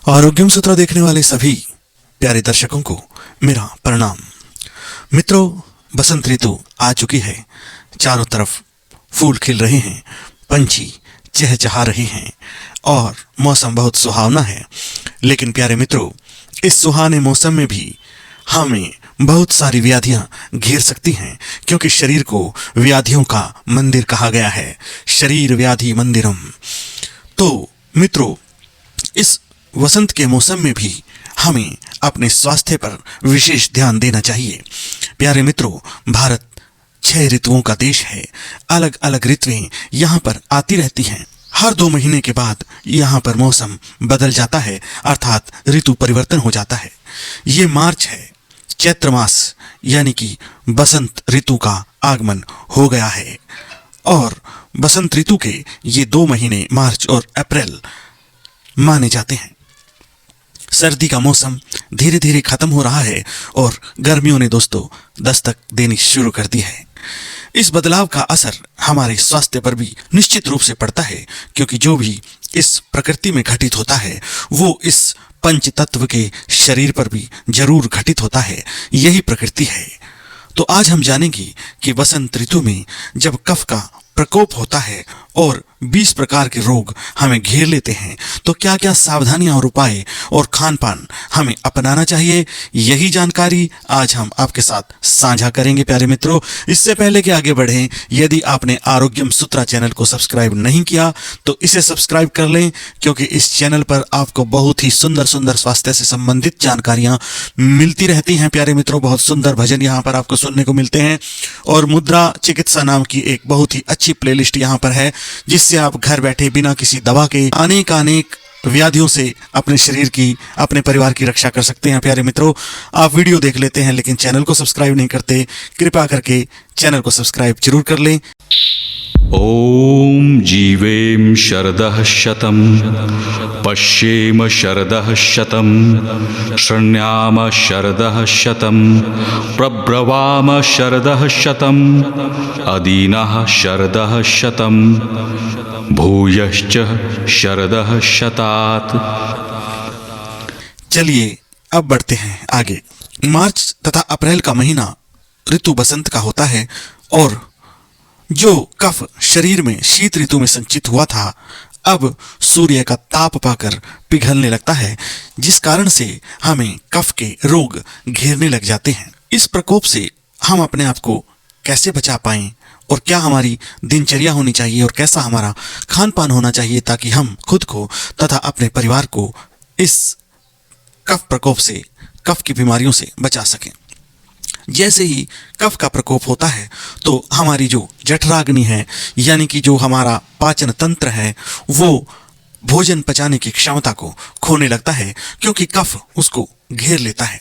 आरोग्यम सूत्र देखने वाले सभी प्यारे दर्शकों को मेरा प्रणाम। मित्रों, बसंत ऋतु आ चुकी है। चारों तरफ फूल खिल रहे हैं, पंछी चहचहा रहे हैं और मौसम बहुत सुहावना है। लेकिन प्यारे मित्रों, इस सुहाने मौसम में भी हमें बहुत सारी व्याधियां घेर सकती हैं, क्योंकि शरीर को व्याधियों का मंदिर कहा गया है। शरीर व्याधि मंदिरम। तो मित्रों, इस वसंत के मौसम में भी हमें अपने स्वास्थ्य पर विशेष ध्यान देना चाहिए। प्यारे मित्रों, भारत 6 ऋतुओं का देश है। अलग अलग ऋतुएं यहाँ पर आती रहती हैं। हर 2 महीने के बाद यहाँ पर मौसम बदल जाता है, अर्थात ऋतु परिवर्तन हो जाता है। ये मार्च है, चैत्र मास, यानी कि बसंत ऋतु का आगमन हो गया है। और बसंत ऋतु के ये 2 महीने मार्च और अप्रैल माने जाते हैं। सर्दी का मौसम धीरे धीरे खत्म हो रहा है और गर्मियों ने दोस्तों दस्तक देनी शुरू कर दी है। इस बदलाव का असर हमारे स्वास्थ्य पर भी निश्चित रूप से पड़ता है, क्योंकि जो भी इस प्रकृति में घटित होता है वो इस पंच तत्व के शरीर पर भी जरूर घटित होता है। यही प्रकृति है। तो आज हम जानेंगे कि बसंत ऋतु में जब कफ का प्रकोप होता है और 20 प्रकार के रोग हमें घेर लेते हैं, तो क्या क्या सावधानियां और उपाय और खान पान हमें अपनाना चाहिए, यही जानकारी आज हम आपके साथ साझा करेंगे। प्यारे मित्रों, इससे पहले कि आगे बढ़ें, यदि आपने आरोग्यम सूत्रा चैनल को सब्सक्राइब नहीं किया तो इसे सब्सक्राइब कर लें, क्योंकि इस चैनल पर आपको बहुत ही सुंदर सुंदर स्वास्थ्य से संबंधित जानकारियां मिलती रहती हैं। प्यारे मित्रों, बहुत सुंदर भजन यहाँ पर आपको सुनने को मिलते हैं और मुद्रा चिकित्सा नाम की एक बहुत ही अच्छी प्लेलिस्ट यहाँ पर है, जिससे आप घर बैठे बिना किसी दवा के अनेक व्याधियों से अपने शरीर की, अपने परिवार की रक्षा कर सकते हैं। प्यारे मित्रों, आप वीडियो देख लेते हैं लेकिन चैनल को सब्सक्राइब नहीं करते, कृपया करके चैनल को सब्सक्राइब जरूर कर लें। ॐ जीवेम शरदः शतं पश्येम शरदः शतं शृण्याम शरदः शतं प्रब्रवाम शरदः शतं अदीनः शरदः शतं भूयश्च शरदः शतात्। चलिए अब बढ़ते हैं आगे। मार्च तथा अप्रैल का महीना ऋतु बसंत का होता है और जो कफ शरीर में शीत ऋतु में संचित हुआ था, अब सूर्य का ताप पाकर पिघलने लगता है, जिस कारण से हमें कफ के रोग घेरने लग जाते हैं। इस प्रकोप से हम अपने आप को कैसे बचा पाएं और क्या हमारी दिनचर्या होनी चाहिए और कैसा हमारा खान पान होना चाहिए, ताकि हम खुद को तथा अपने परिवार को इस कफ प्रकोप से, कफ की बीमारियों से बचा सकें। जैसे ही कफ का प्रकोप होता है तो हमारी जो जठराग्नि है, यानी कि जो हमारा पाचन तंत्र है, वो भोजन पचाने की क्षमता को खोने लगता है, क्योंकि कफ उसको घेर लेता है।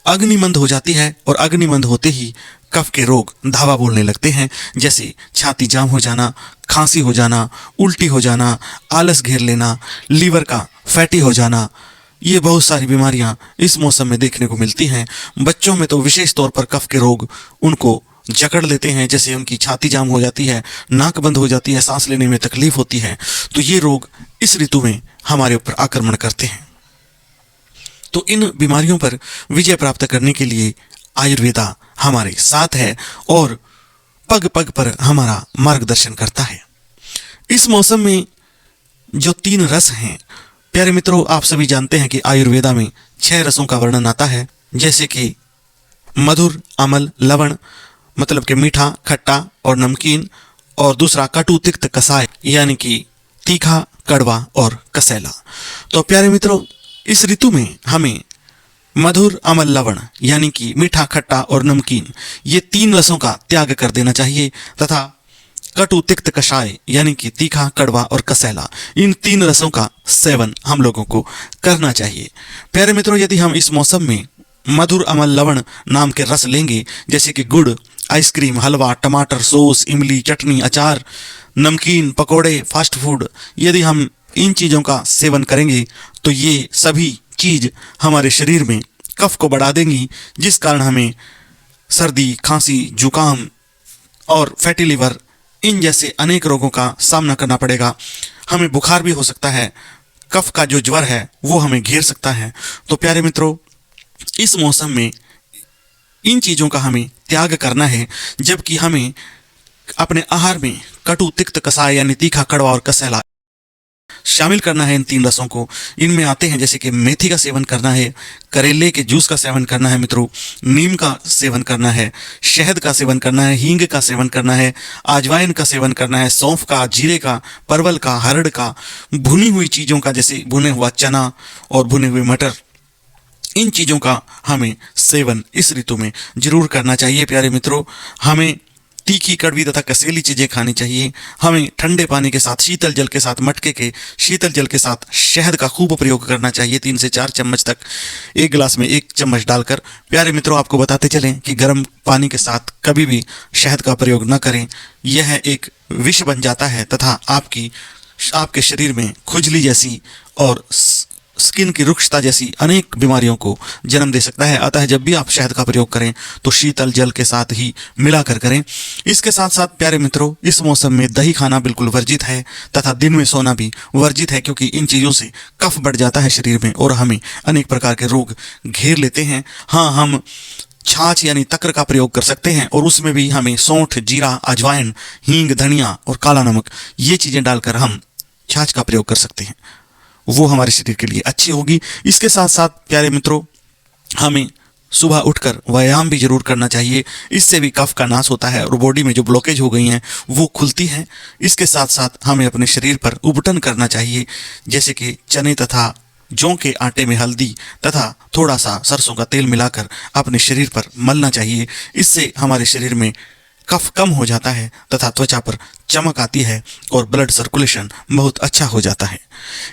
अग्नि मंद हो जाती है और अग्नि मंद होते ही कफ के रोग धावा बोलने लगते हैं, जैसे छाती जाम हो जाना, खांसी हो जाना, उल्टी हो जाना, आलस घेर लेना, लीवर का फैटी हो जाना। ये बहुत सारी बीमारियां इस मौसम में देखने को मिलती हैं। बच्चों में तो विशेष तौर पर कफ के रोग उनको जकड़ लेते हैं, जैसे उनकी छाती जाम हो जाती है, नाक बंद हो जाती है, सांस लेने में तकलीफ होती है। तो ये रोग इस ऋतु में हमारे ऊपर आक्रमण करते हैं। तो इन बीमारियों पर विजय प्राप्त करने के लिए आयुर्वेदा हमारे साथ है और पग पग पर हमारा मार्गदर्शन करता है। इस मौसम में जो 3 रस हैं, प्यारे मित्रों, आप सभी जानते हैं कि आयुर्वेदा में 6 रसों का वर्णन आता है, जैसे कि मधुर, अमल, लवण, मतलब कि मीठा, खट्टा और नमकीन, और दूसरा कटु, तिक्त, कसाय, यानी कि तीखा, कड़वा और कसैला। तो प्यारे मित्रों, इस ऋतु में हमें मधुर, अमल, लवण, यानी कि मीठा, खट्टा और नमकीन, ये 3 रसों का त्याग कर देना चाहिए, तथा कटु, तिक्त, कषाय, यानी कि तीखा, कड़वा और कसैला, इन 3 रसों का सेवन हम लोगों को करना चाहिए। प्यारे मित्रों, यदि हम इस मौसम में मधुर, अमल, लवण नाम के रस लेंगे, जैसे कि गुड़, आइसक्रीम, हलवा, टमाटर सॉस, इमली, चटनी, अचार, नमकीन, पकोड़े, फास्ट फूड, यदि हम इन चीज़ों का सेवन करेंगे तो ये सभी चीज़ हमारे शरीर में कफ को बढ़ा देंगी, जिस कारण हमें सर्दी, खांसी, जुकाम और फैटी लिवर, इन जैसे अनेक रोगों का सामना करना पड़ेगा। हमें बुखार भी हो सकता है, कफ का जो ज्वर है वो हमें घेर सकता है। तो प्यारे मित्रों, इस मौसम में इन चीज़ों का हमें त्याग करना है, जबकि हमें अपने आहार में कटु, तिक्त, कसाय यानी तीखा, कड़वा और कसैला शामिल करना है। इन 3 रसों को इनमें आते हैं, जैसे कि मेथी का सेवन करना है, करेले के जूस का सेवन करना है मित्रों, नीम का सेवन करना है, शहद का सेवन करना है, हींग का सेवन करना है, अजवाइन का सेवन करना है, सौंफ का, जीरे का, परवल का, हरड़ का, भुनी हुई चीज़ों का जैसे भुने हुआ चना और भुने हुए मटर, इन चीज़ों का हमें सेवन इस ऋतु में जरूर करना चाहिए। प्यारे मित्रों, हमें तीखी, कड़वी तथा कसैली चीज़ें खानी चाहिए। हमें ठंडे पानी के साथ, शीतल जल के साथ, मटके के शीतल जल के साथ शहद का खूब प्रयोग करना चाहिए। 3 से 4 चम्मच तक, 1 गिलास में 1 चम्मच डालकर। प्यारे मित्रों, आपको बताते चलें कि गर्म पानी के साथ कभी भी शहद का प्रयोग न करें। यह एक विष बन जाता है तथा आपके शरीर में खुजली जैसी और स्किन की रुक्षता जैसी अनेक बीमारियों को जन्म दे सकता है। अतः जब भी आप शहद का प्रयोग करें तो शीतल जल के साथ ही मिलाकर करें। इसके साथ साथ प्यारे मित्रों, इस मौसम में दही खाना बिल्कुल वर्जित है तथा दिन में सोना भी वर्जित है, क्योंकि इन चीज़ों से कफ बढ़ जाता है शरीर में और हमें अनेक प्रकार के रोग घेर लेते हैं। हाँ, हम छाछ यानी तक्र का प्रयोग कर सकते हैं और उसमें भी हमें सौंठ, जीरा, अजवाइन, हींग, धनिया और काला नमक, ये चीज़ें डालकर हम छाछ का प्रयोग कर सकते हैं। वो हमारे शरीर के लिए अच्छी होगी। इसके साथ साथ प्यारे मित्रों, हमें सुबह उठकर व्यायाम भी जरूर करना चाहिए। इससे भी कफ का नाश होता है और बॉडी में जो ब्लॉकेज हो गई हैं वो खुलती हैं। इसके साथ साथ हमें अपने शरीर पर उबटन करना चाहिए, जैसे कि चने तथा जौ के आटे में हल्दी तथा थोड़ा सा सरसों का तेल मिलाकर अपने शरीर पर मलना चाहिए। इससे हमारे शरीर में कफ कम हो जाता है तथा त्वचा पर चमक आती है और ब्लड सर्कुलेशन बहुत अच्छा हो जाता है।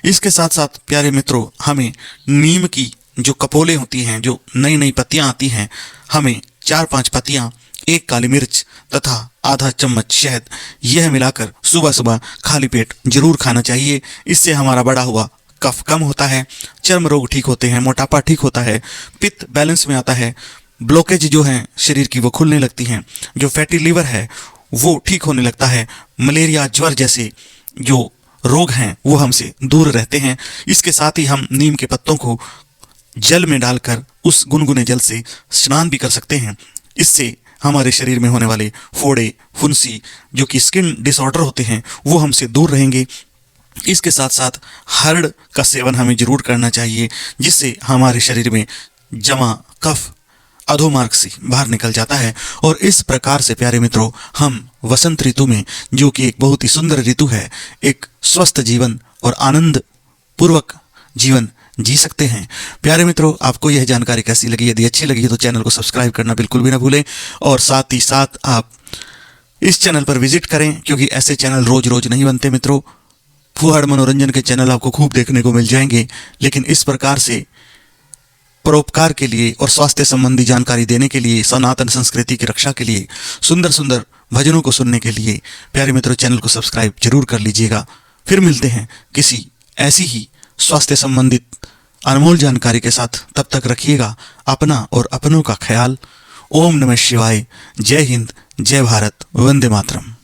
इसके साथ साथ प्यारे मित्रों, हमें नीम की जो कपोले होती हैं, जो नई नई पत्तियां आती हैं, हमें 4-5 पत्तियां, 1 काली मिर्च तथा आधा चम्मच शहद, यह मिलाकर सुबह सुबह खाली पेट जरूर खाना चाहिए। इससे हमारा बढ़ा हुआ कफ कम होता है, चर्म रोग ठीक होते हैं, मोटापा ठीक होता है, पित्त बैलेंस में आता है, ब्लॉकेज जो हैं शरीर की वो खुलने लगती हैं, जो फैटी लीवर है वो ठीक होने लगता है, मलेरिया, ज्वर जैसे जो रोग हैं वो हमसे दूर रहते हैं। इसके साथ ही हम नीम के पत्तों को जल में डालकर उस गुनगुने जल से स्नान भी कर सकते हैं। इससे हमारे शरीर में होने वाले फोड़े, फुंसी, जो कि स्किन डिसऑर्डर होते हैं, वो हमसे दूर रहेंगे। इसके साथ साथ हरड़ का सेवन हमें जरूर करना चाहिए, जिससे हमारे शरीर में जमा कफ अधोमार्ग से बाहर निकल जाता है। और इस प्रकार से प्यारे मित्रों, हम वसंत ऋतु में, जो कि एक बहुत ही सुंदर ऋतु है, एक स्वस्थ जीवन और आनंद पूर्वक जीवन जी सकते हैं। प्यारे मित्रों, आपको यह जानकारी कैसी लगी? यदि अच्छी लगी तो चैनल को सब्सक्राइब करना बिल्कुल भी ना भूलें और साथ ही साथ आप इस चैनल पर विजिट करें, क्योंकि ऐसे चैनल रोज रोज नहीं बनते मित्रों। फुहाड़ मनोरंजन के चैनल आपको खूब देखने को मिल जाएंगे, लेकिन इस प्रकार से परोपकार के लिए और स्वास्थ्य संबंधी जानकारी देने के लिए, सनातन संस्कृति की रक्षा के लिए, सुंदर सुंदर भजनों को सुनने के लिए प्यारे मित्रों चैनल को सब्सक्राइब जरूर कर लीजिएगा। फिर मिलते हैं किसी ऐसी ही स्वास्थ्य संबंधित अनमोल जानकारी के साथ। तब तक रखिएगा अपना और अपनों का ख्याल। ओम नमः शिवाय। जय हिंद, जय भारत, वंदे मातरम।